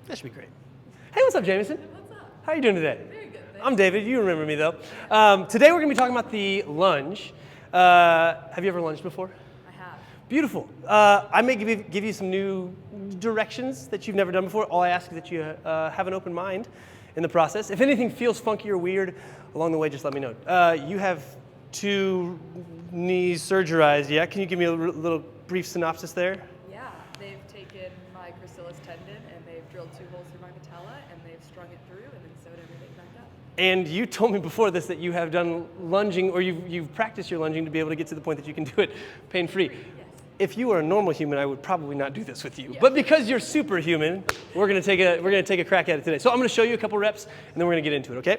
That should be great. Hey, what's up, Jameson? What's up? How are you doing today? Very good, thanks. I'm David. You remember me, though. Today we're going to be talking about the lunge. Have you ever lunged before? I have. Beautiful. I may give you some new directions that you've never done before. All I ask is that you have an open mind in the process. If anything feels funky or weird along the way, just let me know. You have 2 knees surgerized, yeah? Can you give me a little brief synopsis there? Yeah, they've taken my gracilis tendon and they've drilled 2 holes through my patella and they've strung it through and then sewed everything back up. And you told me before this that you have done lunging, or you've practiced your lunging to be able to get to the point that you can do it pain-free. Yes. If you were a normal human, I would probably not do this with you. Yeah. But because you're superhuman, we're gonna take a crack at it today. So I'm gonna show you a couple reps, and then we're gonna get into it, okay?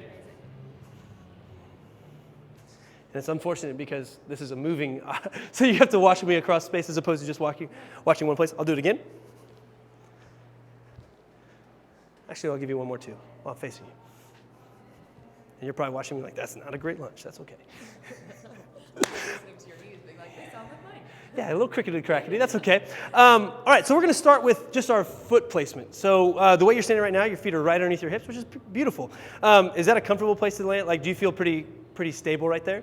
And it's unfortunate because this is a moving, so you have to watch me across space as opposed to just watching one place. I'll do it again. Actually, I'll give you one more too while I'm facing you. And you're probably watching me like, that's not a great lunge. That's okay. Listening to your knees being like, they sound like mine. Yeah, a little crickety-crackety, that's okay. All right, so we're gonna start with just our foot placement. So the way you're standing right now, your feet are right underneath your hips, which is beautiful. Is that a comfortable place to land? Like, do you feel pretty stable right there?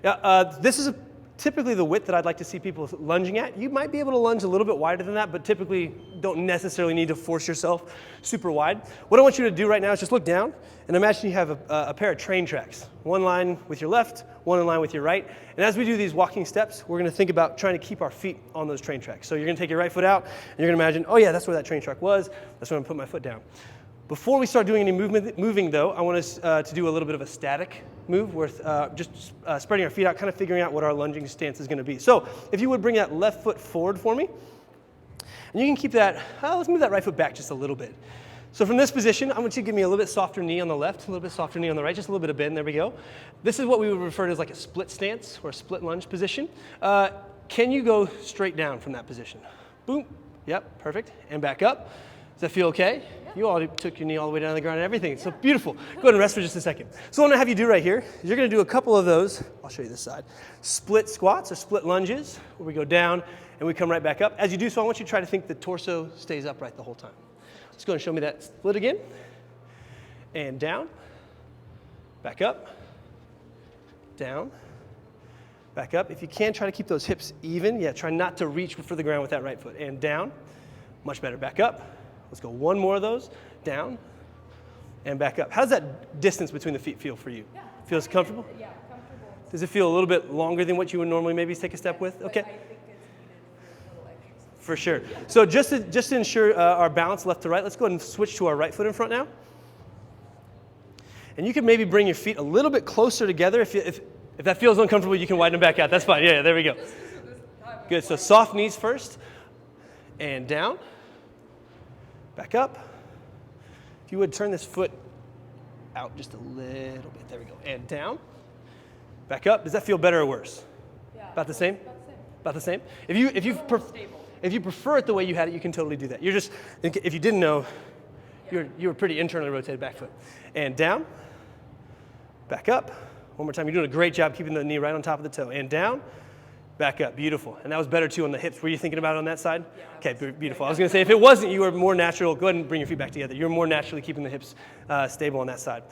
Yeah, this is typically the width that I'd like to see people lunging at. You might be able to lunge a little bit wider than that, but typically don't necessarily need to force yourself super wide. What I want you to do right now is just look down and imagine you have a pair of train tracks. One line with your left, one in line with your right. And as we do these walking steps, we're gonna think about trying to keep our feet on those train tracks. So you're gonna take your right foot out and you're gonna imagine, oh yeah, that's where that train track was. That's where I'm gonna put my foot down. Before we start doing any moving though, I want us to do a little bit of a static move worth just spreading our feet out, kind of figuring out what our lunging stance is going to be. So if you would bring that left foot forward for me, and you can keep that, let's move that right foot back just a little bit. So from this position, I want you to give me a little bit softer knee on the left, a little bit softer knee on the right, just a little bit of bend, there we go. This is what we would refer to as like a split stance or a split lunge position. Can you go straight down from that position? Boom, yep, perfect, and back up. Does that feel okay? Yeah. You already took your knee all the way down to the ground and everything. So beautiful. Go ahead and rest for just a second. So what I'm gonna have you do right here is you're gonna do a couple of those. I'll show you this side. Split squats or split lunges where we go down and we come right back up. As you do so, I want you to try to think the torso stays upright the whole time. Just go and show me that split again. And down, back up, down, back up. If you can, try to keep those hips even. Yeah, try not to reach for the ground with that right foot. And down, much better, back up. Let's go one more of those, down, and back up. How does that distance between the feet feel for you? Yeah. Feels comfortable? Yeah, comfortable. Does it feel a little bit longer than what you would normally maybe take a step with? Okay. I think it's needed for a little exercise. For sure. So just to ensure our balance left to right, let's go ahead and switch to our right foot in front now. And you can maybe bring your feet a little bit closer together. If that feels uncomfortable, you can widen them back out. That's fine. Yeah, there we go. Good. So soft knees first, and down. Back up. If you would turn this foot out just a little bit. There we go. And down. Back up. Does that feel better or worse? Yeah. About the same? About the same. About the same? If you prefer it the way you had it, you can totally do that. You're just, if you didn't know, you were pretty internally rotated back foot. And down. Back up. One more time. You're doing a great job keeping the knee right on top of the toe. And down. Back up, beautiful. And that was better too on the hips. Were you thinking about it on that side? Yeah. Okay, beautiful. I was gonna say, if it wasn't, you were more natural. Go ahead and bring your feet back together. You're more naturally keeping the hips stable on that side.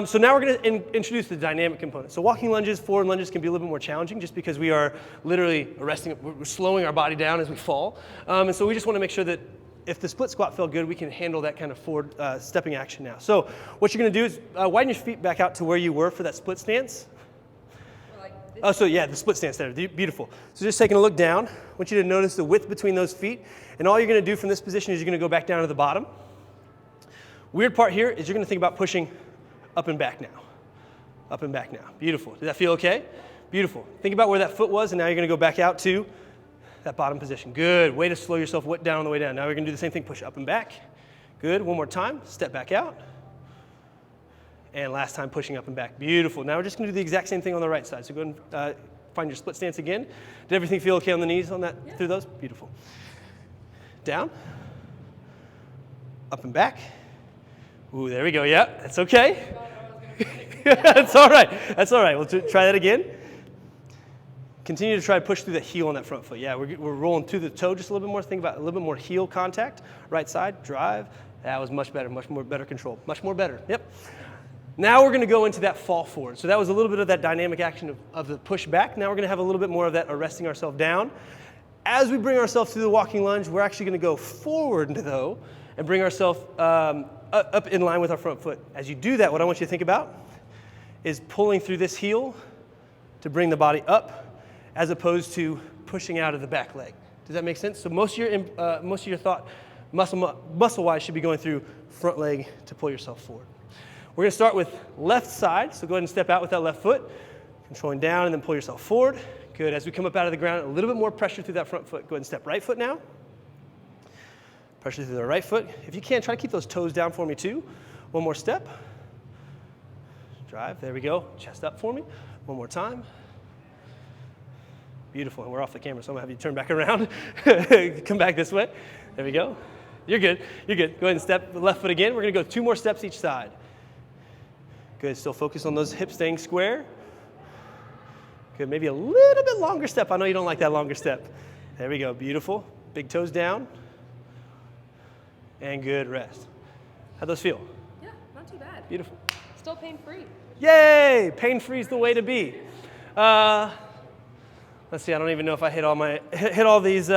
So now we're gonna introduce the dynamic component. So walking lunges, forward lunges can be a little bit more challenging just because we are literally we're slowing our body down as we fall. And so we just wanna make sure that if the split squat felt good, we can handle that kind of forward stepping action now. So what you're gonna do is widen your feet back out to where you were for that split stance. Oh, so yeah, the split stance there, beautiful. So just taking a look down, I want you to notice the width between those feet, and all you're gonna do from this position is you're gonna go back down to the bottom. Weird part here is you're gonna think about pushing up and back now. Up and back now, beautiful. Does that feel okay? Beautiful. Think about where that foot was, and now you're gonna go back out to that bottom position. Good, way to slow yourself down on the way down. Now we're gonna do the same thing, push up and back. Good, one more time, step back out. And last time, pushing up and back. Beautiful. Now we're just going to do the exact same thing on the right side. So go ahead and find your split stance again. Did everything feel okay on the knees on that through those? Beautiful. Down. Up and back. Ooh, there we go. Yeah, that's okay. That's all right. That's all right. We'll try that again. Continue to try to push through that heel on that front foot. Yeah, we're rolling through the toe just a little bit more. Think about a little bit more heel contact. Right side, drive, That was much better, much more better control. Much more better, yep. Now we're gonna go into that fall forward. So that was a little bit of that dynamic action of the push back. Now we're gonna have a little bit more of that arresting ourselves down. As we bring ourselves through the walking lunge, we're actually gonna go forward though, and bring ourselves up in line with our front foot. As you do that, what I want you to think about is pulling through this heel to bring the body up, as opposed to pushing out of the back leg. Does that make sense? So most of your thought, muscle-wise, should be going through front leg to pull yourself forward. We're gonna start with left side, so go ahead and step out with that left foot, controlling down and then pull yourself forward. Good, as we come up out of the ground, a little bit more pressure through that front foot. Go ahead and step right foot now. Pressure through the right foot. If you can, try to keep those toes down for me too. One more step. Drive, there we go. Chest up for me. One more time. Beautiful, and we're off the camera, so I'm gonna have you turn back around. Come back this way. There we go. You're good, you're good. Go ahead and step the left foot again. We're gonna go 2 more steps each side. Good, still focus on those hips staying square. Good, maybe a little bit longer step. I know you don't like that longer step. There we go, beautiful. Big toes down. And good, rest. How'd those feel? Yeah, not too bad. Beautiful. Still pain-free. Yay, pain-free is the way to be. Let's see, I don't even know if I hit all these